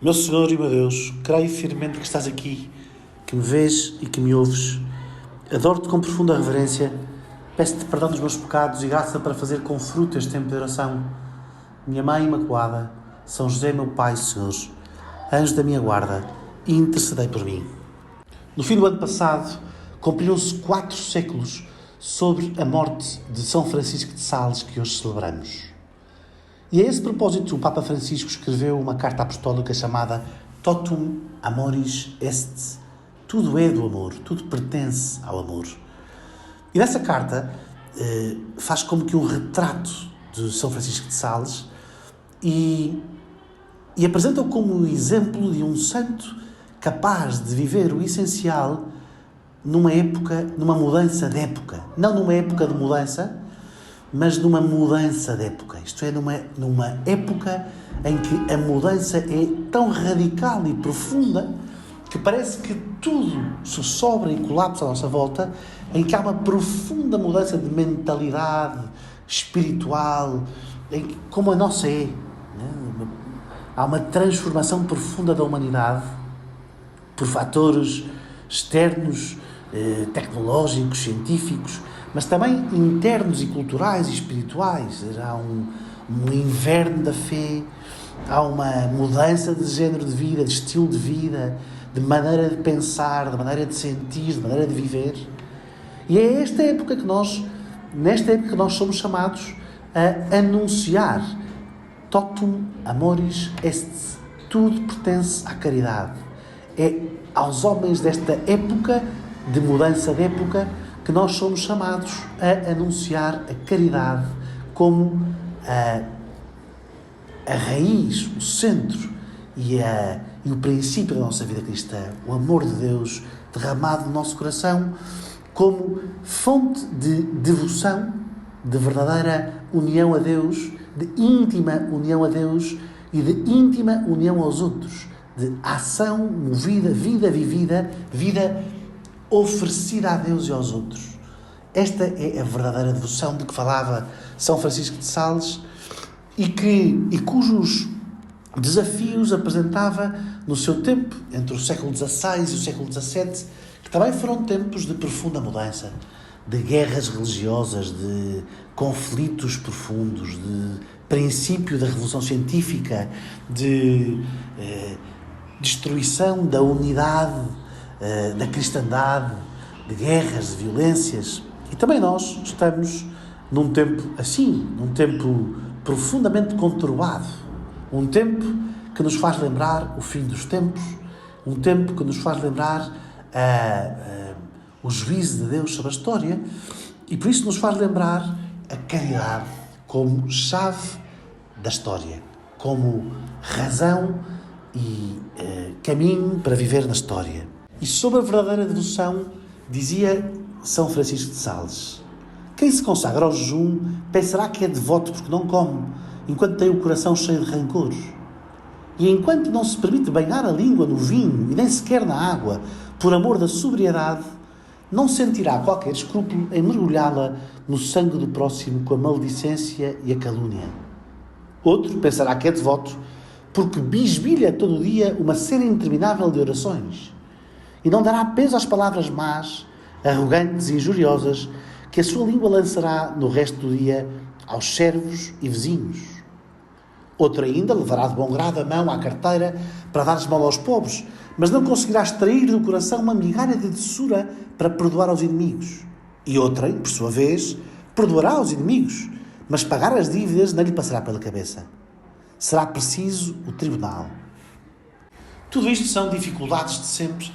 Meu Senhor e meu Deus, creio firmemente que estás aqui, que me vês e que me ouves. Adoro-te com profunda reverência. Peço-te perdão dos meus pecados e graça para fazer com fruto este tempo de oração. Minha Mãe Imaculada, São José, meu Pai, Senhor, anjo da minha guarda, intercedei por mim. No fim do ano passado, cumpriram-se 4 séculos sobre a morte de São Francisco de Sales, que hoje celebramos. E a esse propósito, o Papa Francisco escreveu uma carta apostólica chamada Totum Amoris Est. Tudo é do amor, tudo pertence ao amor. E nessa carta faz como que um retrato de São Francisco de Sales e apresenta-o como exemplo de um santo capaz de viver o essencial numa época, numa mudança de época. Não numa época de mudança, mas numa mudança de época. Isto é, numa época em que a mudança é tão radical e profunda que parece que tudo se sobra e colapsa à nossa volta, em que há uma profunda mudança de mentalidade espiritual, como a nossa é. Né? Há uma transformação profunda da humanidade por fatores externos, tecnológicos, científicos, mas também internos e culturais e espirituais. Há um inverno da fé, há uma mudança de género de vida, de estilo de vida, de maneira de pensar, de maneira de sentir, de maneira de viver. E é nesta época que nós somos chamados a anunciar Totum Amoris Est. Tudo pertence à caridade. É aos homens desta época, de mudança de época, que nós somos chamados a anunciar a caridade como a raiz, o centro e o princípio da nossa vida cristã. O amor de Deus derramado no nosso coração como fonte de devoção, de verdadeira união a Deus, de íntima união a Deus e de íntima união aos outros, de ação movida, vida vivida, vida oferecida a Deus e aos outros. Esta é a verdadeira devoção de que falava São Francisco de Sales e cujos desafios apresentava no seu tempo, entre o século XVI e o século XVII, que também foram tempos de profunda mudança, de guerras religiosas, de conflitos profundos, de princípio da revolução científica, de destruição da unidade da cristandade, de guerras, de violências. E também nós estamos num tempo assim, num tempo profundamente conturbado, um tempo que nos faz lembrar o fim dos tempos, um tempo que nos faz lembrar o juízo de Deus sobre a história, e por isso nos faz lembrar a caridade como chave da história, como razão e caminho para viver na história. E sobre a verdadeira devoção, dizia São Francisco de Sales: quem se consagra ao jejum pensará que é devoto porque não come, enquanto tem o coração cheio de rancores. E enquanto não se permite banhar a língua no vinho e nem sequer na água, por amor da sobriedade, não sentirá qualquer escrúpulo em mergulhá-la no sangue do próximo com a maledicência e a calúnia. Outro pensará que é devoto porque bisbilha todo o dia uma série interminável de orações e não dará peso às palavras más, arrogantes e injuriosas que a sua língua lançará no resto do dia aos servos e vizinhos. Outro ainda levará de bom grado a mão à carteira para dar esmola aos pobres, mas não conseguirá extrair do coração uma migalha de doçura para perdoar aos inimigos. E outrem, por sua vez, perdoará aos inimigos, mas pagar as dívidas não lhe passará pela cabeça. Será preciso o tribunal. Tudo isto são dificuldades de sempre,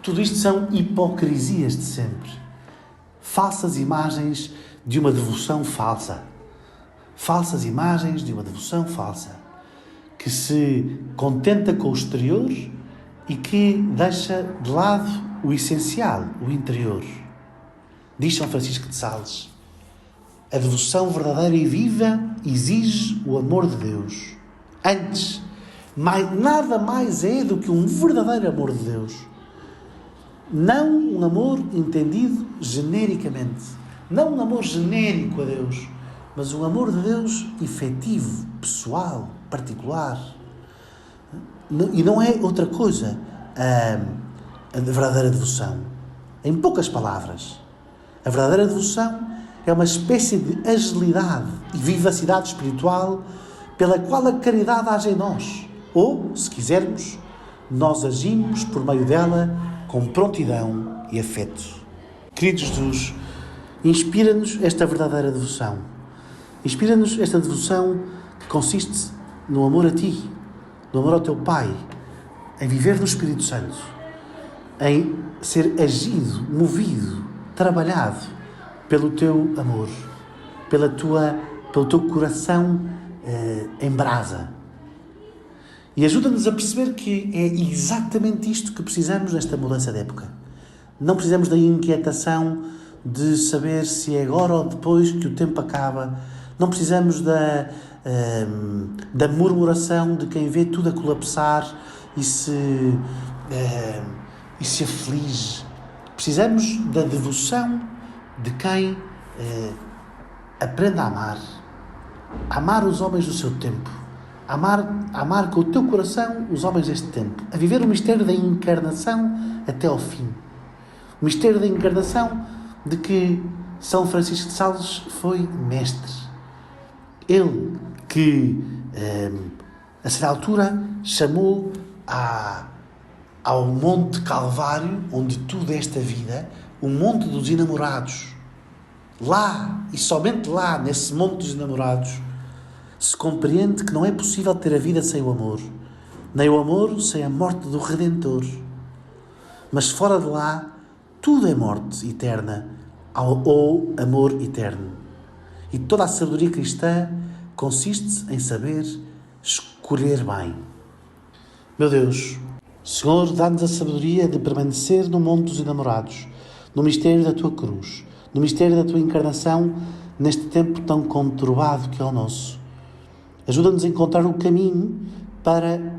tudo isto são hipocrisias de sempre. Falsas imagens de uma devoção falsa. Falsas imagens de uma devoção falsa, que se contenta com o exterior e que deixa de lado o essencial, o interior. Diz São Francisco de Sales: a devoção verdadeira e viva exige o amor de Deus. Antes, nada mais é do que um verdadeiro amor de Deus. Não um amor entendido genericamente. Não um amor genérico a Deus, mas um amor de Deus efetivo, pessoal, particular. E não é outra coisa a verdadeira devoção. Em poucas palavras, a verdadeira devoção é uma espécie de agilidade e vivacidade espiritual pela qual a caridade age em nós. Ou, se quisermos, nós agimos por meio dela com prontidão e afeto. Querido Jesus, inspira-nos esta verdadeira devoção. Inspira-nos esta devoção que consiste no amor a Ti, no amor ao Teu Pai, em viver no Espírito Santo, em ser agido, movido, trabalhado pelo Teu amor, pelo Teu coração em brasa. E ajuda-nos a perceber que é exatamente isto que precisamos nesta mudança de época. Não precisamos da inquietação de saber se é agora ou depois que o tempo acaba. Não precisamos da murmuração de quem vê tudo a colapsar e se aflige. Precisamos da devoção de quem aprende a amar. Amar os homens do seu tempo. Amar com o teu coração os homens deste tempo. A viver o mistério da encarnação até ao fim. O mistério da encarnação de que São Francisco de Sales foi mestre. Ele que, a certa altura, chamou ao Monte Calvário, onde tudo esta vida, o Monte dos Enamorados. Lá, e somente lá, nesse Monte dos Enamorados, se compreende que não é possível ter a vida sem o amor, nem o amor sem a morte do Redentor. Mas fora de lá, tudo é morte eterna ou amor eterno. E toda a sabedoria cristã consiste em saber escolher bem. Meu Deus, Senhor, dá-nos a sabedoria de permanecer no Monte dos Enamorados, no mistério da Tua cruz, no mistério da Tua encarnação, neste tempo tão conturbado que é o nosso. Ajuda-nos a encontrar o caminho para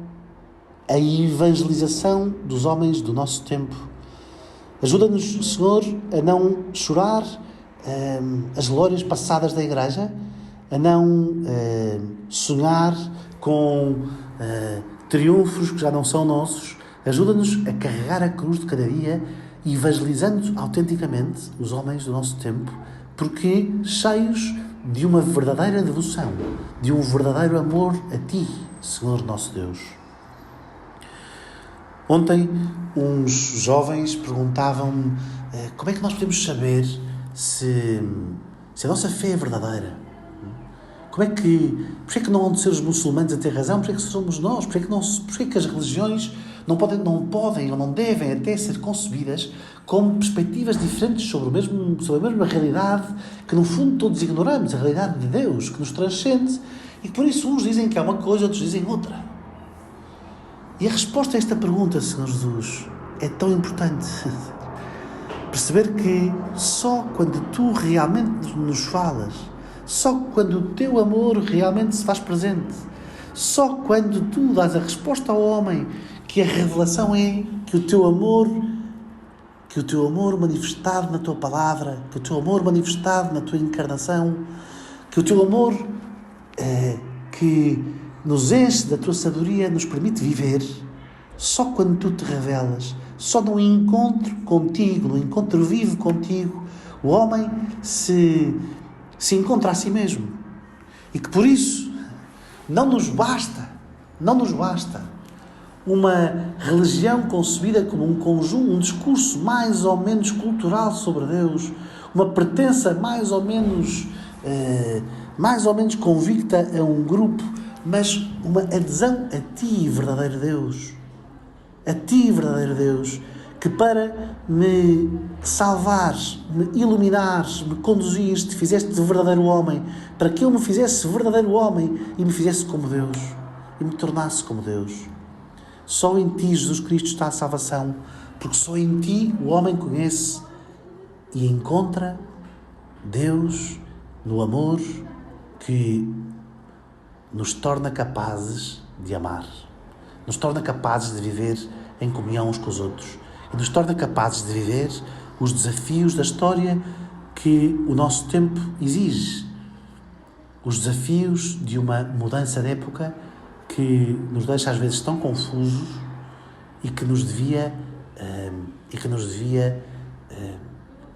a evangelização dos homens do nosso tempo. Ajuda-nos, Senhor, a não chorar as glórias passadas da Igreja, a não sonhar com triunfos que já não são nossos. Ajuda-nos a carregar a cruz de cada dia, evangelizando autenticamente os homens do nosso tempo, porque cheios de uma verdadeira devoção, de um verdadeiro amor a Ti, Senhor nosso Deus. Ontem, uns jovens perguntavam-me como é que nós podemos saber se a nossa fé é verdadeira. Porquê é que não hão de ser os muçulmanos a ter razão? Porquê é que somos nós? Porquê é que as religiões não podem ou não devem até ser concebidas como perspectivas diferentes sobre a mesma realidade que, no fundo, todos ignoramos, a realidade de Deus, que nos transcende, e que por isso uns dizem que é uma coisa, outros dizem outra. E a resposta a esta pergunta, Senhor Jesus, é tão importante. Perceber que só quando Tu realmente nos falas, só quando o Teu amor realmente se faz presente, só quando Tu dás a resposta ao homem, que a revelação é que o Teu amor manifestado na Tua palavra, que o Teu amor manifestado na Tua encarnação, que o Teu amor que nos enche da Tua sabedoria, nos permite viver, só quando Tu te revelas, só no encontro contigo, no encontro vivo contigo, o homem se encontra a si mesmo. E que por isso não nos basta uma religião concebida como um conjunto, um discurso mais ou menos cultural sobre Deus, uma pertença mais ou menos convicta a um grupo, mas uma adesão a Ti, verdadeiro Deus. A Ti, verdadeiro Deus, que para me salvares, me iluminares, me conduzires, Te fizeste de verdadeiro homem, para que eu me fizesse verdadeiro homem e me fizesse como Deus, e me tornasse como Deus. Só em Ti, Jesus Cristo, está a salvação, porque só em Ti o homem conhece e encontra Deus no amor que nos torna capazes de amar, nos torna capazes de viver em comunhão uns com os outros e nos torna capazes de viver os desafios da história que o nosso tempo exige, os desafios de uma mudança de época que nos deixa às vezes tão confusos e que nos devia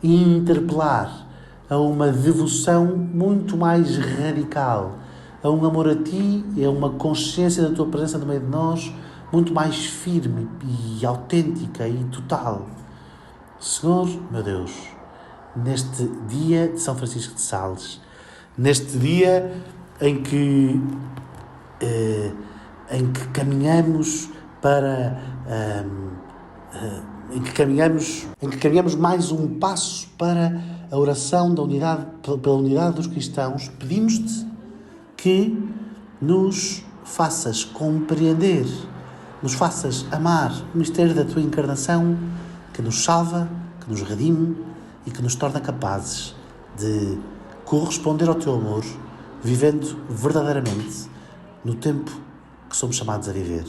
interpelar a uma devoção muito mais radical, a um amor a Ti e a uma consciência da Tua presença no meio de nós muito mais firme e autêntica e total. Senhor, meu Deus, neste dia de São Francisco de Sales, neste dia em que caminhamos para em que caminhamos mais um passo para a oração da unidade, pela unidade dos cristãos, pedimos-te que nos faças compreender, nos faças amar o mistério da tua encarnação, que nos salva, que nos redime e que nos torna capazes de corresponder ao teu amor, vivendo verdadeiramente no tempo que somos chamados a viver.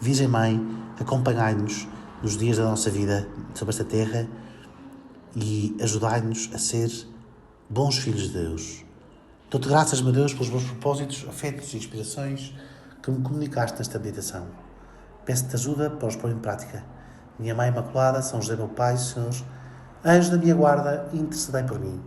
Virgem Mãe, acompanhai-nos nos dias da nossa vida sobre esta terra e ajudai-nos a ser bons filhos de Deus. Dou-te graças, meu Deus, pelos bons propósitos, afetos e inspirações que me comunicaste nesta meditação. Peço-te ajuda para os pôr em prática. Minha Mãe Imaculada, São José meu Pai, Senhor, anjo da minha guarda, intercedei por mim.